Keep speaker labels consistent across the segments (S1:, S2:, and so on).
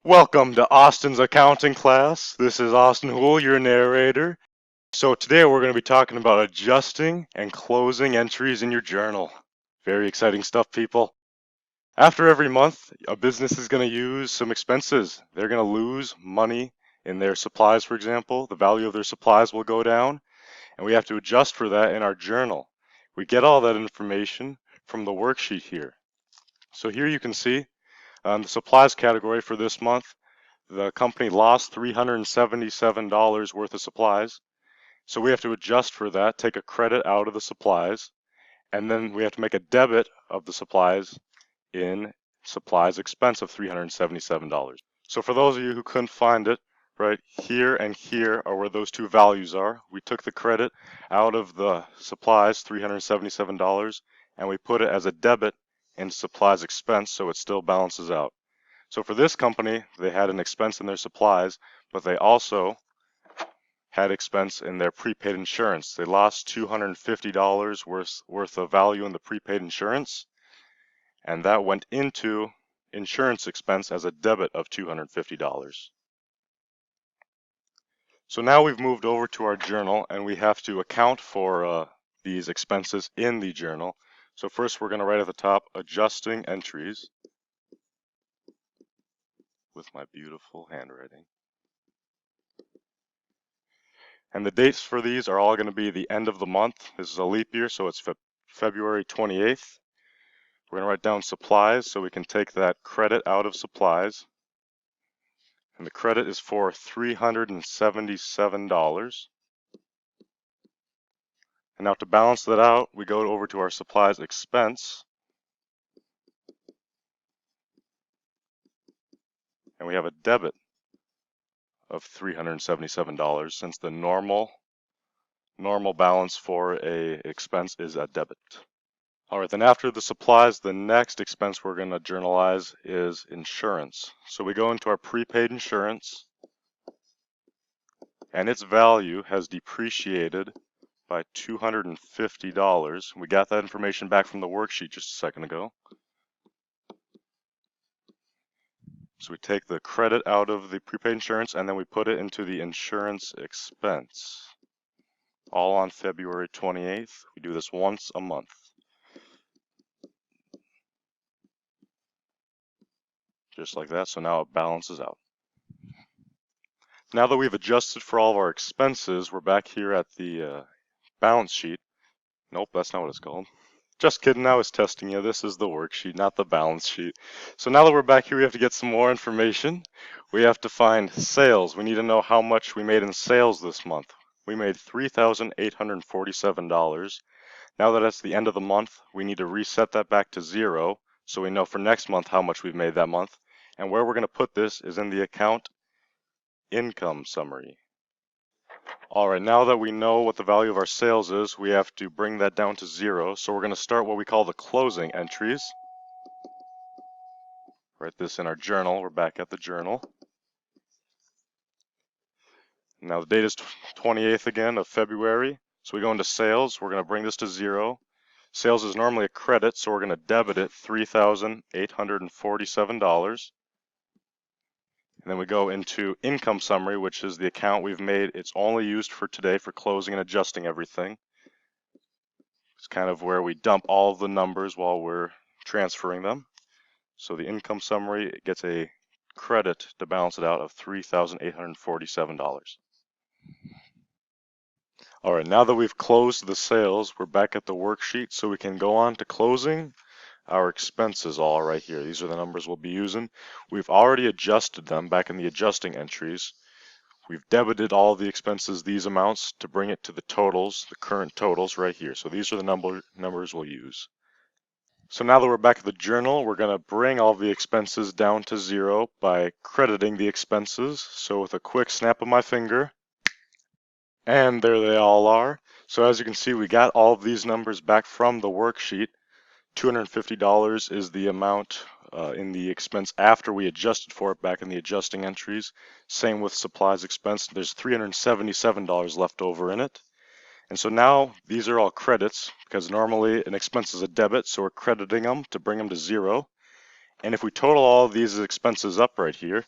S1: Welcome to Austin's accounting class. This is Austin Hool, your narrator. So today we're going to be talking about adjusting and closing entries in your journal. Very exciting stuff, people. After every month, a business is going to use some expenses. They're going to lose money in their supplies, for example. The value of their supplies will go down, and we have to adjust for that in our journal. We get all that information from the worksheet here. So here you can see on the supplies category for this month, the company lost $377 worth of supplies. So we have to adjust for that, take a credit out of the supplies, and then we have to make a debit of the supplies in supplies expense of $377. So for those of you who couldn't find it, right here and here are where those two values are. We took the credit out of the supplies, $377, and we put it as a debit in supplies expense so it still balances out. So for this company, they had an expense in their supplies, but they also had expense in their prepaid insurance. They lost $250 worth of value in the prepaid insurance, and that went into insurance expense as a debit of $250. So now we've moved over to our journal, and we have to account for these expenses in the journal. So first we're going to write at the top, adjusting entries, with my beautiful handwriting. And the dates for these are all going to be the end of the month. This is a leap year, so it's February 28th. We're going to write down supplies, so we can take that credit out of supplies. And the credit is for $377. And now to balance that out, we go over to our supplies expense. And we have a debit of $377 since the normal balance for a expense is a debit. All right, then after the supplies, the next expense we're going to journalize is insurance. So we go into our prepaid insurance, and its value has depreciated by $250. We got that information back from the worksheet just a second ago. So we take the credit out of the prepaid insurance and then we put it into the insurance expense. All on February 28th. We do this once a month. Just like that, so now it balances out. Now that we've adjusted for all of our expenses, we're back here at the balance sheet. Nope, that's not what it's called. Just kidding, I was testing you. This is the worksheet, not the balance sheet. So now that we're back here, we have to get some more information. We have to find sales. We need to know how much we made in sales this month. We made $3,847. Now that it's the end of the month, we need to reset that back to zero so we know for next month how much we've made that month. And where we're going to put this is in the account income summary. All right, now that we know what the value of our sales is, we have to bring that down to zero. So we're going to start what we call the closing entries. Write this in our journal. We're back at the journal. Now the date is 28th again of February. So we go into sales. We're going to bring this to zero. Sales is normally a credit, so we're going to debit it $3,847. And then we go into income summary, which is the account we've made. It's only used for today for closing and adjusting everything. It's kind of where we dump all of the numbers while we're transferring them. So the income summary gets a credit to balance it out of $3,847. All right, now that we've closed the sales, we're back at the worksheet, so we can go on to closing our expenses all right here. These are the numbers we'll be using. We've already adjusted them back in the adjusting entries. We've debited all of the expenses, these amounts, to bring it to the totals, the current totals right here. So these are the numbers we'll use. So now that we're back at the journal, we're going to bring all the expenses down to zero by crediting the expenses. So with a quick snap of my finger, and there they all are. So as you can see, we got all of these numbers back from the worksheet. $250 is the amount in the expense after we adjusted for it back in the adjusting entries. Same with supplies expense. There's $377 left over in it. And so now these are all credits because normally an expense is a debit, so we're crediting them to bring them to zero. And if we total all of these expenses up right here,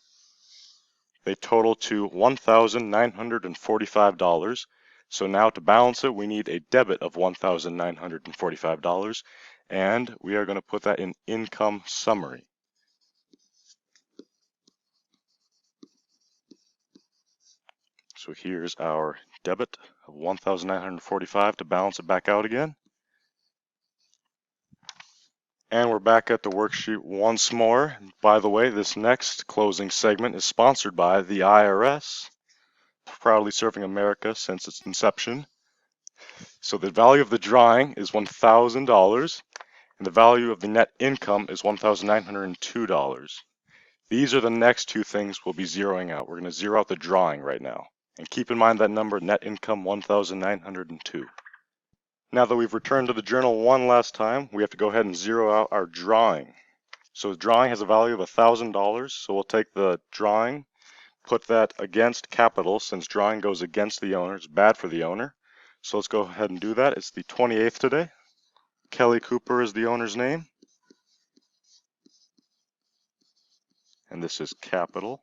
S1: they total to $1,945. So now to balance it, we need a debit of $1,945, and we are going to put that in income summary. So here's our debit of $1,945 to balance it back out again. And we're back at the worksheet once more. By the way, this next closing segment is sponsored by the IRS, proudly serving America since its inception. So the value of the drawing is $1,000, and the value of the net income is $1,902. These are the next two things we'll be zeroing out. We're going to zero out the drawing right now. And keep in mind that number, net income 1,902. Now that we've returned to the journal one last time, we have to go ahead and zero out our drawing. So the drawing has a value of $1,000, so we'll take the drawing, put that against capital, since drawing goes against the owner. It's bad for the owner. So let's go ahead and do that. It's the 28th today. Kelly Cooper is the owner's name. And this is capital.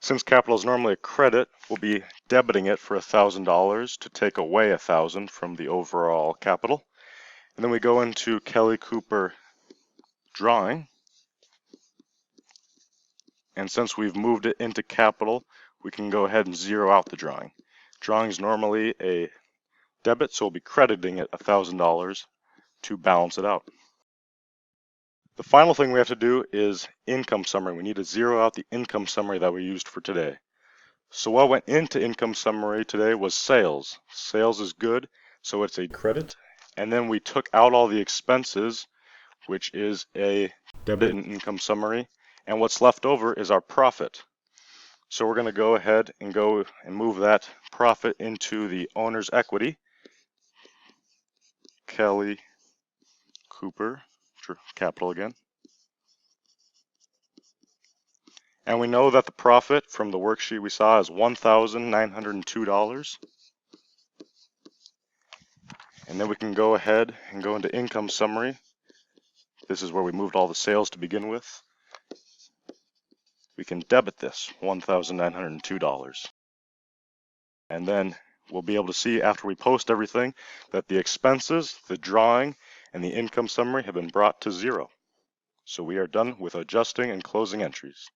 S1: Since capital is normally a credit, we'll be debiting it for $1,000 to take away $1,000 from the overall capital. And then we go into Kelly Cooper drawing. And since we've moved it into capital, we can go ahead and zero out the drawing. Drawing is normally a debit, so we'll be crediting it $1,000 to balance it out. The final thing we have to do is income summary. We need to zero out the income summary that we used for today. So what went into income summary today was sales. Sales is good, so it's a credit. And then we took out all the expenses, which is a debit in income summary. And what's left over is our profit. So we're going to go ahead and move that profit into the owner's equity. Kelly Cooper, capital again. And we know that the profit from the worksheet we saw is $1,902. And then we can go ahead and go into income summary. This is where we moved all the sales to begin with. We can debit this $1,902. And then we'll be able to see after we post everything that the expenses, the drawing, and the income summary have been brought to zero. So we are done with adjusting and closing entries.